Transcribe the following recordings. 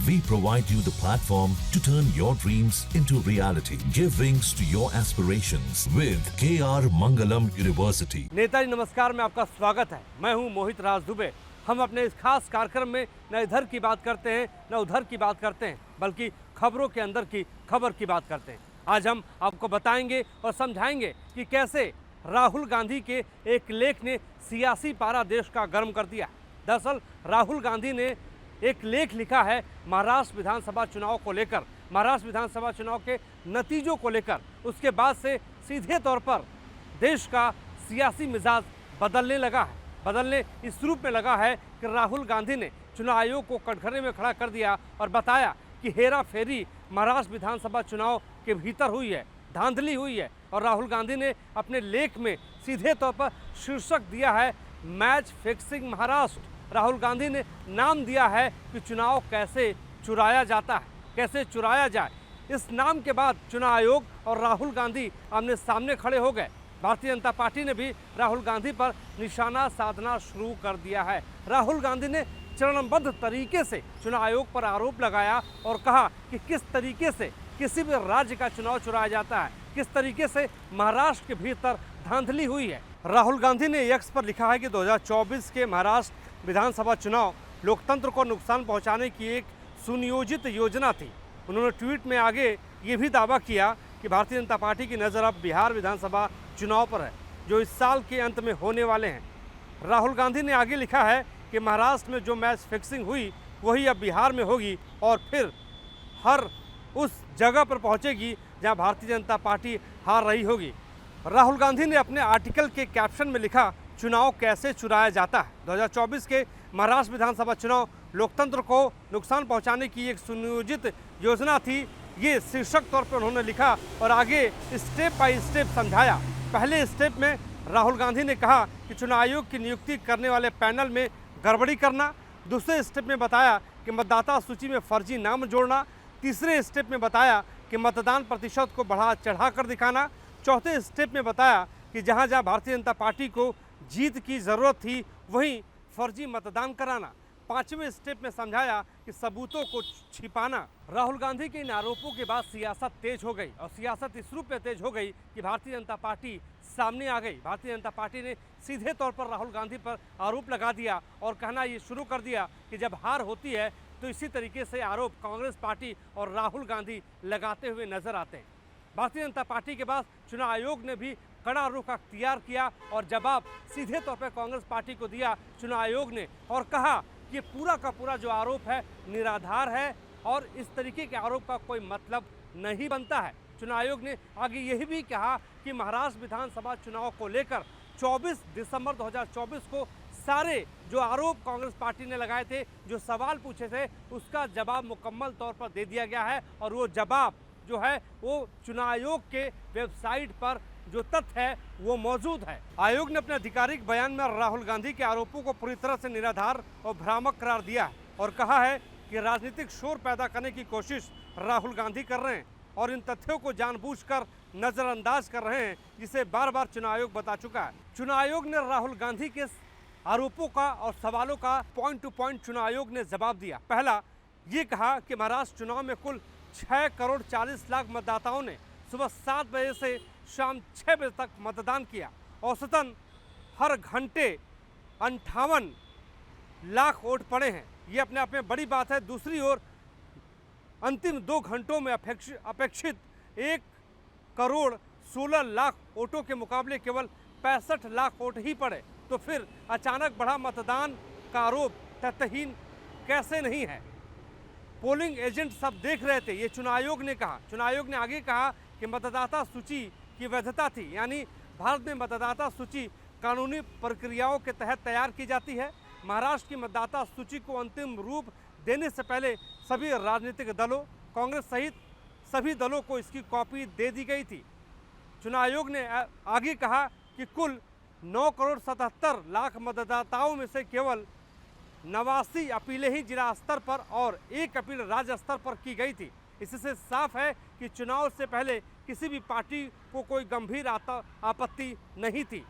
We provide you the platform to turn your dreams into reality. Give wings to your aspirations with KR Mangalam University. Netaji नमस्कार में आपका स्वागत है। मैं हूं मोहित राज दुबे। हम अपने इस खास कार्यक्रम में न इधर की बात करते हैं न उधर की बात करते हैं, बल्कि खबरों के अंदर की खबर की बात करते हैं। आज हम आपको बताएंगे और समझाएंगे कि कैसे राहुल गांधी के एक लेख ने सियासी पारा देश का गर्म कर दिया। दरअसल राहुल गांधी ने एक लेख लिखा है महाराष्ट्र विधानसभा चुनाव को लेकर, महाराष्ट्र विधानसभा चुनाव के नतीजों को लेकर। उसके बाद से सीधे तौर पर देश का सियासी मिजाज बदलने इस रूप में लगा है कि राहुल गांधी ने चुनाव आयोग को कटघरे में खड़ा कर दिया और बताया कि हेरा फेरी महाराष्ट्र विधानसभा चुनाव के भीतर हुई है, धांधली हुई है। और राहुल गांधी ने अपने लेख में सीधे तौर पर शीर्षक दिया है मैच फिक्सिंग महाराष्ट्र। राहुल गांधी ने नाम दिया है कि चुनाव कैसे चुराया जाता है, कैसे चुराया जाए। इस नाम के बाद चुनाव आयोग और राहुल गांधी आमने सामने खड़े हो गए। भारतीय जनता पार्टी ने भी राहुल गांधी पर निशाना साधना शुरू कर दिया है। राहुल गांधी ने चरणबद्ध तरीके से चुनाव आयोग पर आरोप लगाया और कहा कि किस तरीके से किसी भी राज्य का चुनाव चुराया जाता है, किस तरीके से महाराष्ट्र के भीतर धांधली हुई है। राहुल गांधी ने एक्स पर लिखा है कि 2024 के महाराष्ट्र विधानसभा चुनाव लोकतंत्र को नुकसान पहुंचाने की एक सुनियोजित योजना थी। उन्होंने ट्वीट में आगे ये भी दावा किया कि भारतीय जनता पार्टी की नज़र अब बिहार विधानसभा चुनाव पर है, जो इस साल के अंत में होने वाले हैं। राहुल गांधी ने आगे लिखा है कि महाराष्ट्र में जो मैच फिक्सिंग हुई वही अब बिहार में होगी और फिर हर उस जगह पर पहुंचेगी जहां भारतीय जनता पार्टी हार रही होगी। राहुल गांधी ने अपने आर्टिकल के कैप्शन में लिखा, चुनाव कैसे चुराया जाता है। 2024 के महाराष्ट्र विधानसभा चुनाव लोकतंत्र को नुकसान पहुंचाने की एक सुनियोजित योजना थी, ये शीर्षक तौर पर उन्होंने लिखा और आगे स्टेप बाय स्टेप समझाया। पहले स्टेप में राहुल गांधी ने कहा कि चुनाव आयोग की नियुक्ति करने वाले पैनल में गड़बड़ी करना। दूसरे स्टेप में बताया कि मतदाता सूची में फर्जी नाम जोड़ना। तीसरे स्टेप में बताया कि मतदान प्रतिशत को बढ़ा चढ़ा कर दिखाना। चौथे स्टेप में बताया कि जहां जहां भारतीय जनता पार्टी को जीत की ज़रूरत थी वहीं फर्जी मतदान कराना। पांचवें स्टेप में समझाया कि सबूतों को छिपाना। राहुल गांधी के इन आरोपों के बाद सियासत तेज हो गई और सियासत इस रूप में तेज हो गई कि भारतीय जनता पार्टी सामने आ गई। भारतीय जनता पार्टी ने सीधे तौर पर राहुल गांधी पर आरोप लगा दिया और कहना ये शुरू कर दिया कि जब हार होती है तो इसी तरीके से आरोप कांग्रेस पार्टी और राहुल गांधी लगाते हुए नजर आते हैं। भारतीय जनता पार्टी के बाद चुनाव आयोग ने भी कड़ा रुख अख्तियार किया और जवाब सीधे तौर पर कांग्रेस पार्टी को दिया चुनाव आयोग ने और कहा कि ये पूरा का पूरा जो आरोप है निराधार है और इस तरीके के आरोप का कोई मतलब नहीं बनता है। चुनाव आयोग ने आगे यही भी कहा कि महाराष्ट्र विधानसभा चुनाव को लेकर 24 दिसंबर 2024 को सारे जो आरोप कांग्रेस पार्टी ने लगाए थे, जो सवाल पूछे थे, उसका जवाब मुकम्मल तौर पर दे दिया गया है और वो जवाब जो है वो चुनाव आयोग के वेबसाइट पर जो तथ्य है वो मौजूद है। आयोग ने अपने आधिकारिक बयान में राहुल गांधी के आरोपों को पूरी तरह से निराधार और भ्रामक करार दिया है और कहा है कि राजनीतिक शोर पैदा करने की कोशिश राहुल गांधी कर रहे हैं और इन तथ्यों को जानबूझकर नजरअंदाज कर रहे हैं, जिसे बार बार चुनाव आयोग बता चुका है। चुनाव आयोग ने राहुल गांधी के आरोपों का और सवालों का पॉइंट टू पॉइंट चुनाव आयोग ने जवाब दिया। पहला ये कहा कि महाराष्ट्र चुनाव में कुल 6 करोड़ 40 लाख मतदाताओं ने सुबह 7 बजे से शाम 6 बजे तक मतदान किया। औसतन हर घंटे 58 लाख वोट पड़े हैं, ये अपने आप में बड़ी बात है। दूसरी ओर अंतिम 2 घंटों में अपेक्षित 1 करोड़ 16 लाख वोटों के मुकाबले केवल 65 लाख वोट ही पड़े। तो फिर अचानक बढ़ा मतदान का आरोप तथ्यहीन कैसे नहीं है? पोलिंग एजेंट सब देख रहे थे, ये चुनाव आयोग ने कहा। चुनाव आयोग ने आगे कहा कि मतदाता सूची की वैधता थी, यानी भारत में मतदाता सूची कानूनी प्रक्रियाओं के तहत तैयार की जाती है। महाराष्ट्र की मतदाता सूची को अंतिम रूप देने से पहले सभी राजनीतिक दलों, कांग्रेस सहित सभी दलों को इसकी कॉपी दे दी गई थी। चुनाव आयोग ने आगे कहा कि कुल 9 करोड़ 77 लाख मतदाताओं में से केवल 89 अपीलें ही जिला स्तर पर और 1 अपील राज्य स्तर पर की गई थी। इससे साफ है कि चुनाव से पहले किसी भी पार्टी को कोई गंभीर आपत्ति नहीं थी।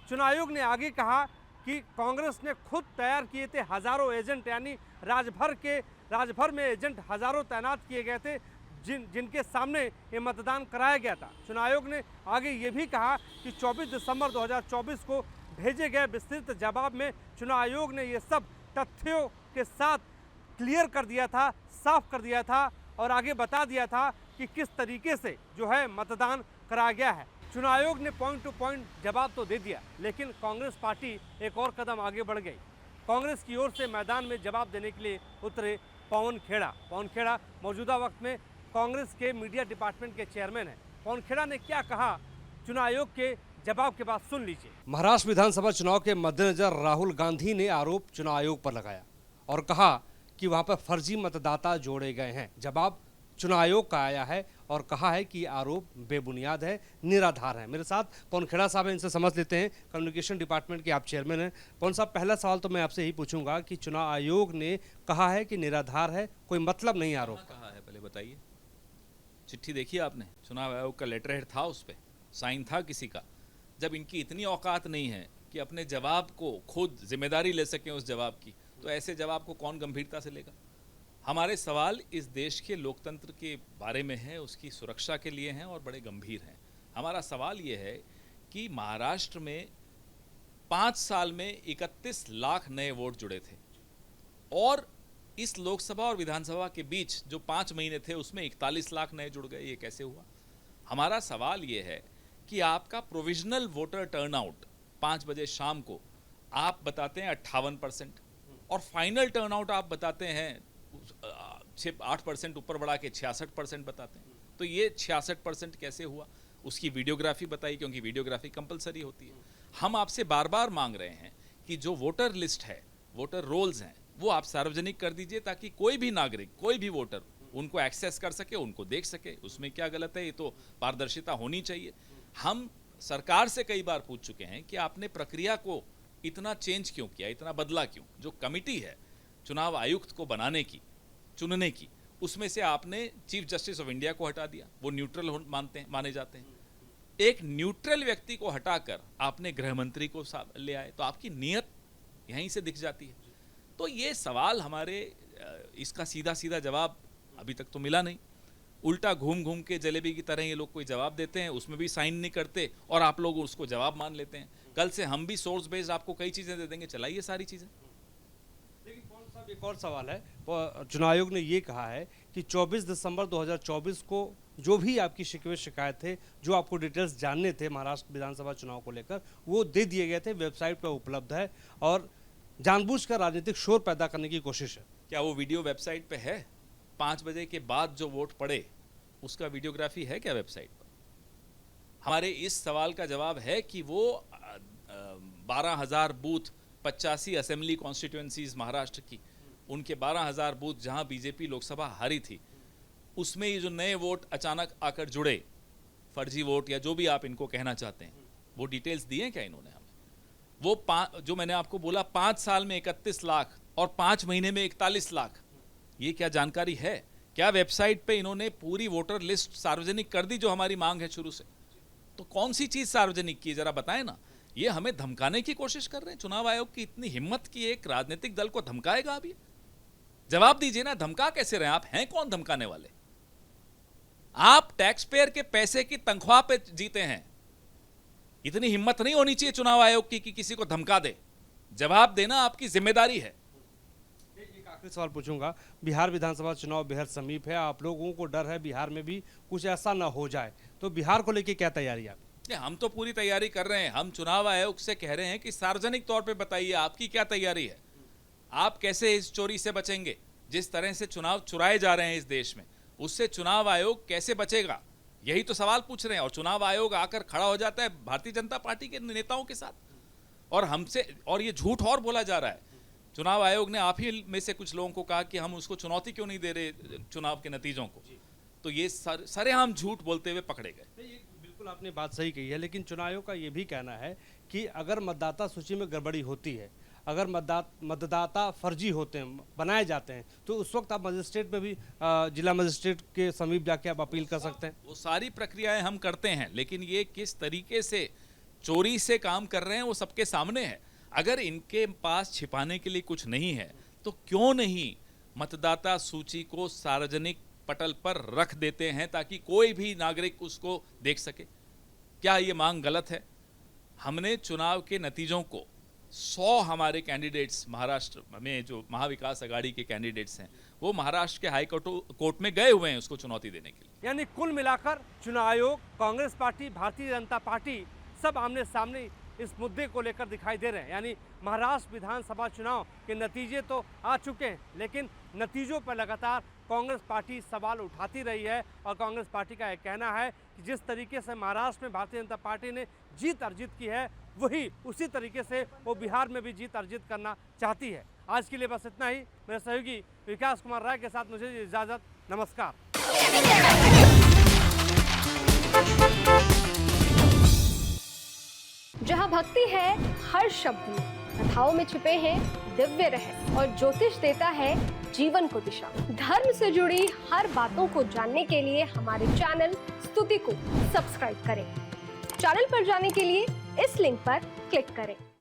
चुनाव आयोग ने आगे कहा कि कि कांग्रेस ने खुद तैयार किए थे हजारों एजेंट, यानी राजभर में एजेंट हजारों तैनात किए गए थे जिनके सामने ये मतदान कराया गया था। चुनाव आयोग ने आगे ये भी कहा कि 24 दिसंबर 2024 को भेजे गए विस्तृत जवाब में चुनाव आयोग ने ये सब तथ्यों के साथ क्लियर कर दिया था, साफ कर दिया था और आगे बता दिया था कि किस तरीके से जो है मतदान कराया गया है। चुनाव आयोग ने पॉइंट टू पॉइंट जवाब तो दे दिया, लेकिन कांग्रेस पार्टी एक और कदम आगे बढ़ गई। कांग्रेस की ओर से मैदान में जवाब देने के लिए उतरे पवन खेड़ा मौजूदा वक्त में कांग्रेस के मीडिया डिपार्टमेंट के चेयरमैन हैं। पवन खेड़ा ने क्या कहा चुनाव आयोग के जवाब के बाद सुन लीजिए। महाराष्ट्र विधानसभा चुनाव के मद्देनजर राहुल गांधी ने आरोप चुनाव आयोग पर लगाया और कहा कि वहां पर फर्जी मतदाता जोड़े गए हैं। जवाब चुनाव आयोग का आया है और कहा है कि आरोप बेबुनियाद है, निराधार है। मेरे साथ पवन खेड़ा साहब हैं, इनसे समझ लेते हैं। कम्युनिकेशन डिपार्टमेंट के आप चेयरमैन हैं। पवन साहब, पहला सवाल तो मैं आपसे यही पूछूंगा कि चुनाव आयोग ने कहा है कि निराधार है, कोई मतलब नहीं आरोप का। कहा है पहले बताइए। चिट्ठी देखी आपने? चुनाव आयोग का लेटर हेड था, उस पर साइन था किसी का? जब इनकी इतनी औकात नहीं है कि अपने जवाब को खुद जिम्मेदारी ले सकें उस जवाब की, तो ऐसे जवाब को कौन गंभीरता से लेगा? हमारे सवाल इस देश के लोकतंत्र के बारे में हैं, उसकी सुरक्षा के लिए हैं और बड़े गंभीर हैं। हमारा सवाल ये है कि महाराष्ट्र में 5 साल में 31 लाख नए वोट जुड़े थे और इस लोकसभा और विधानसभा के बीच जो 5 महीने थे उसमें 41 लाख नए जुड़ गए। ये कैसे हुआ? हमारा सवाल ये है कि आपका प्रोविजनल वोटर टर्नआउट 5 बजे शाम को आप बताते हैं 58% और फाइनल टर्नआउट आप बताते हैं 8% ऊपर बढ़ा के 66% बताते हैं। तो ये 66% कैसे हुआ? उसकी वीडियोग्राफी बताई, क्योंकि वीडियोग्राफी कंपलसरी होती है। हम आपसे बार बार मांग रहे हैं कि जो वोटर लिस्ट है, वोटर रोल्स हैं, वो आप सार्वजनिक कर दीजिए ताकि कोई भी नागरिक, कोई भी वोटर उनको एक्सेस कर सके, उनको देख सके। उसमें क्या गलत है? ये तो पारदर्शिता होनी चाहिए। हम सरकार से कई बार पूछ चुके हैं कि आपने प्रक्रिया को इतना चेंज क्यों किया, इतना बदला क्यों? जो कमिटी है चुनाव आयुक्त को बनाने की, चुनने की, उसमें से आपने चीफ जस्टिस ऑफ इंडिया को हटा दिया। वो न्यूट्रल माने जाते हैं। एक न्यूट्रल व्यक्ति को हटाकर आपने गृह मंत्री को ले आए, तो आपकी नीयत यहीं से दिख जाती है। तो ये सवाल हमारे, इसका सीधा सीधा जवाब अभी तक तो मिला नहीं। उल्टा घूम घूम के जलेबी की तरह ये लोग कोई जवाब देते हैं, उसमें भी साइन नहीं करते और आप लोग उसको जवाब मान लेते हैं। कल से हम भी सोर्स बेस्ड आपको कई चीज़ें दे देंगे, चलाइए सारी चीज़ें। लेकिन कौन साहब, एक और सवाल है। चुनाव आयोग ने ये कहा है कि 24 दिसंबर 2024 को जो भी आपकी शिकवे शिकायत थे, जो आपको डिटेल्स जानने थे महाराष्ट्र विधानसभा चुनाव को लेकर, वो दे दिए गए थे, वेबसाइट पर उपलब्ध है और जानबूझकर राजनीतिक शोर पैदा करने की कोशिश है। क्या वो वीडियो वेबसाइट पे है? 5 बजे के बाद जो वोट पड़े उसका वीडियोग्राफी है क्या वेबसाइट पर? हमारे इस सवाल का जवाब है कि वो 12,000 बूथ, 85 असेंबली कॉन्स्टिट्यूएंसीज महाराष्ट्र की, उनके 12,000 बूथ जहां बीजेपी लोकसभा हारी थी, उसमें ये जो नए वोट अचानक आकर जुड़े, फर्जी वोट या जो भी आप इनको कहना चाहते हैं, वो डिटेल्स दिए क्या इन्होंने हमें? वो जो मैंने आपको बोला 5 साल में 31 लाख और 5 महीने में 41 लाख, ये क्या जानकारी है? क्या वेबसाइट पे इन्होंने पूरी वोटर लिस्ट सार्वजनिक कर दी जो हमारी मांग है शुरू से? तो कौन सी चीज सार्वजनिक की, जरा बताएं ना। ये हमें धमकाने की कोशिश कर रहे हैं। चुनाव आयोग की इतनी हिम्मत कि एक राजनीतिक दल को धमकाएगा? अभी जवाब दीजिए ना, धमका कैसे रहे? आप हैं कौन धमकाने वाले? आप टैक्स पेयर के पैसे की तनख्वाह पे जीते हैं। इतनी हिम्मत नहीं होनी चाहिए चुनाव आयोग की कि किसी को धमका दे। जवाब देना आपकी जिम्मेदारी है। एक आखिरी सवाल पूछूंगा। बिहार विधानसभा चुनाव बेहद समीप है, आप लोगों को डर है बिहार में भी कुछ ऐसा ना हो जाए, तो बिहार को लेके क्या तैयारी है? हम तो पूरी तैयारी कर रहे हैं। हम चुनाव आयोग से कह रहे हैं कि सार्वजनिक तौर पे बताइए आपकी क्या तैयारी है, आप कैसे इस चोरी से बचेंगे। जिस तरह से चुनाव चुराए जा रहे हैं इस देश में, उससे चुनाव आयोग कैसे बचेगा, यही तो सवाल पूछ रहे हैं। और चुनाव आयोग आकर खड़ा हो जाता है भारतीय जनता पार्टी के नेताओं के साथ और हमसे, और ये झूठ और बोला जा रहा है। चुनाव आयोग ने आप ही में से कुछ लोगों को कहा कि हम उसको चुनौती क्यों नहीं दे रहे चुनाव के नतीजों को। तो ये सरेआम झूठ बोलते हुए पकड़े गए। बिल्कुल आपने बात सही कही है, लेकिन चुनाव आयोग का ये भी कहना है कि अगर मतदाता सूची में गड़बड़ी होती है, अगर मतदाता फर्जी होते हैं, बनाए जाते हैं, तो उस वक्त आप मजिस्ट्रेट में भी, जिला मजिस्ट्रेट के समीप जाके आप अपील कर सकते हैं। वो सारी प्रक्रियाएं हम करते हैं, लेकिन ये किस तरीके से चोरी से काम कर रहे हैं वो सबके सामने है। अगर इनके पास छिपाने के लिए कुछ नहीं है तो क्यों नहीं मतदाता सूची को सार्वजनिक पटल पर रख देते हैं ताकि कोई भी नागरिक उसको देख सके। क्या ये मांग गलत है? हमने चुनाव के नतीजों को 100 हमारे कैंडिडेट्स महाराष्ट्र में जो महाविकास आघाड़ी के कैंडिडेट्स हैं वो महाराष्ट्र के हाई कोर्ट में गए हुए हैं उसको चुनौती देने के लिए। यानी कुल मिलाकर चुनाव आयोग, कांग्रेस पार्टी, भारतीय जनता पार्टी सब आमने सामने इस मुद्दे को लेकर दिखाई दे रहे हैं। यानी महाराष्ट्र विधानसभा चुनाव के नतीजे तो आ चुके हैं, लेकिन नतीजों पर लगातार कांग्रेस पार्टी सवाल उठाती रही है और कांग्रेस पार्टी का यह कहना है कि जिस तरीके से महाराष्ट्र में भारतीय जनता पार्टी ने जीत अर्जित की है वही उसी तरीके से वो बिहार में भी जीत अर्जित करना चाहती है। आज के लिए बस इतना ही। मेरे सहयोगी विकास कुमार राय के साथ मुझे इजाज़त। नमस्कार। जहाँ भक्ति है हर शब्द में, कथाओं में छिपे हैं दिव्य रहस्य और ज्योतिष देता है जीवन को दिशा। धर्म से जुड़ी हर बातों को जानने के लिए हमारे चैनल स्तुति को सब्सक्राइब करें। चैनल पर जाने के लिए इस लिंक पर क्लिक करें।